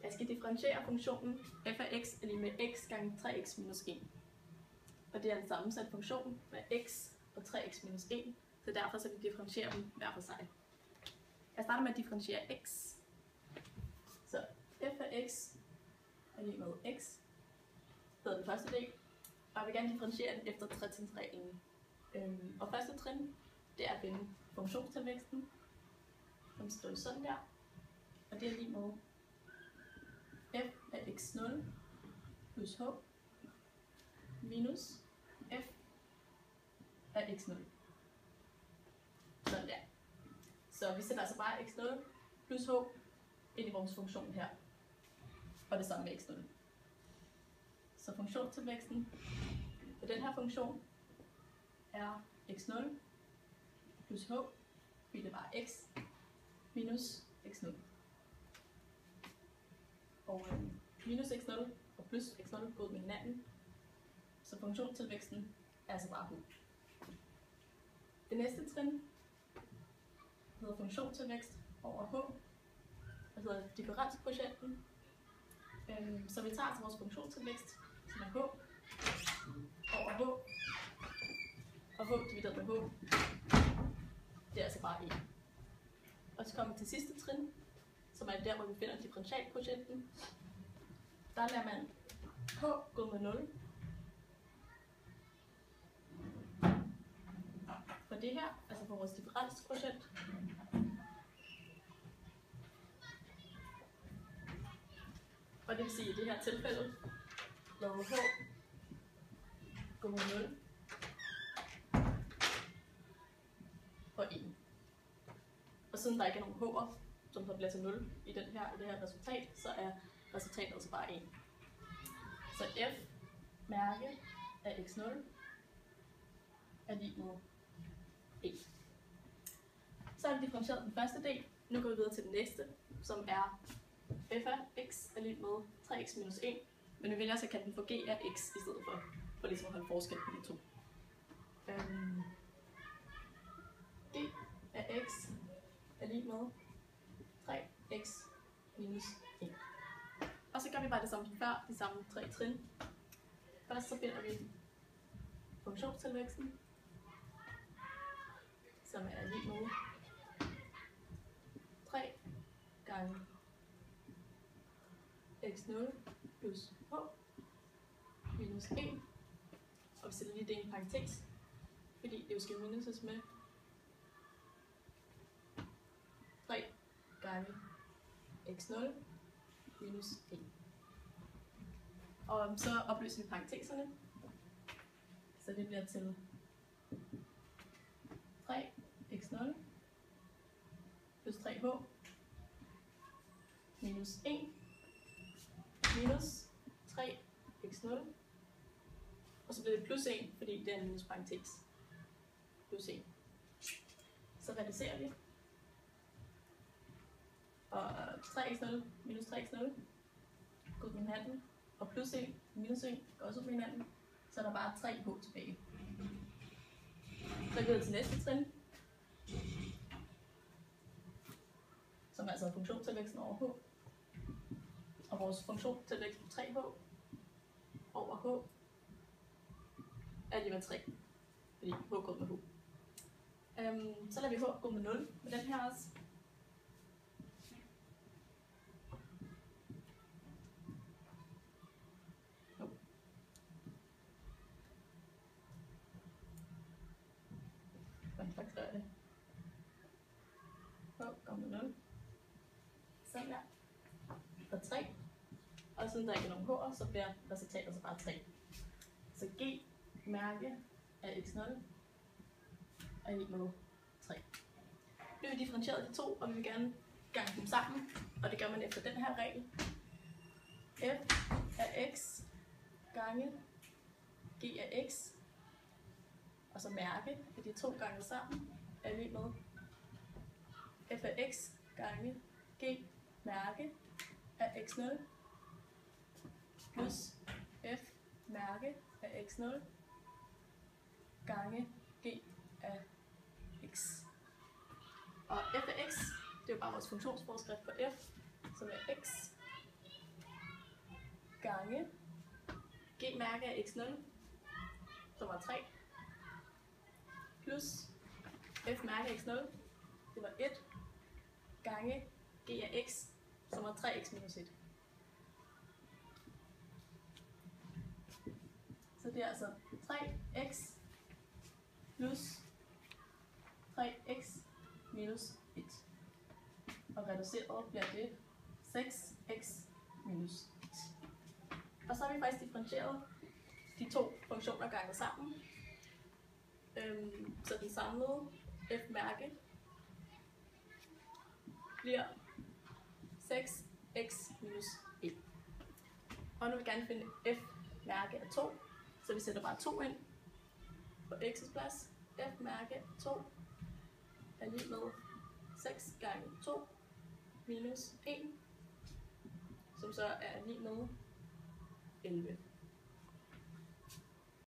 Jeg skal differentiere funktionen f af x er lige med x gange 3x minus 1. Og det er en sammensat funktion med x og 3x minus 1, så derfor så vi differentiere dem hver for sig. Jeg starter med at differentiere x. Så f af x er lige med x, det er den første del, og jeg vil gerne differentiere den efter tretrinsreglen. Og første trin, det er at finde funktionstilvæksten, som skrives sådan der, og det er lige med f af x0 plus h minus f af x0. Sådan der. Så vi sætter altså bare x0 plus h ind i vores funktion her, og det samme med x0. Så funktionstilvæksten for den her funktion er x0 plus h, fordi det var x, minus x0. Og minus x0 og plus x0 går med hinanden, så funktionstilvæksten er altså bare h. Det næste trin hedder funktionstilvækst over h, og hedder differenskvotienten. Så vi tager altså vores funktionstilvækst, som er h, over h, og h divideret med h, det er altså bare 1. Og så kommer vi til sidste trin, som er der, hvor vi finder differentialkvotienten. Der lader man h gå med 0. For det her, altså for vores differenskvotient. Og det vil sige, at i det her tilfælde, lader h gå med 0 og 1. Og siden der ikke er nogen h'er, som så bliver til 0 i det her resultat, så er resultatet altså bare 1. Så f mærke af x0 er lige med 1. Så har vi differentieret den første del. Nu går vi videre til den næste, som er f af x er lige med 3x minus 1. Men vi vælger så at kalde den for g af x i stedet for ligesom at holde forskel på de to. G af x er lige med 3x minus 1. Og så gør vi bare det samme som før, de samme 3 trin. Først så finder vi funktionstilvæksten, som er lige med 3 gange x0 plus h minus 1. Og vi sætter lige det i en parentes, fordi det jo skal minuses med 3 gange x0 minus 1. Og så opløser vi parenteserne, så det bliver til 3 x0 plus 3h minus 1 minus 3 x0, og så bliver det plus 1, fordi det er en minus parentes. Plus 1. Så reducerer vi. Og 3x0 minus 3x0 går ud med hinanden, og plus 1 minus 1 går også ud med hinanden, så er der bare 3h tilbage. Så går vi til næste trin, som er altså funktionstilvæksten over h. Og vores funktionstilvækst på 3h over h er lige med 3, fordi h går med h. Så lader vi h gå med 0 med den her også. Sådan der. Og 3. Og siden der ikke er nogen h'er, så bliver resultatet så bare 3. Så g mærke af x0 er lige med 3. Nu har vi differentieret de to, og vi vil gerne gange dem sammen. Og det gør man efter den her regel. F af x gange g af x. Og så mærke af de to gange sammen er lige med f af x gange g mærke af x0 plus f mærke af x0 gange g af x. Og f af x, det er jo bare vores funktionsforskrift for f, som er x gange g-mærke af x0, som var 3, plus f-mærke af x0, det var 1, gange g af x, som var 3x minus 1. Så det er altså 3x plus 3x minus 1. Og reduceret bliver det 6x minus 1. Og så har vi faktisk differentieret de to funktioner ganget sammen. Så den samlede f-mærke bliver 6x minus 1. Og nu vil vi gerne finde f-mærke af 2, så vi sætter bare 2 ind på x's plads. F-mærke af 2 er lige med 6 gange 2 minus 1, som så er lige med 11.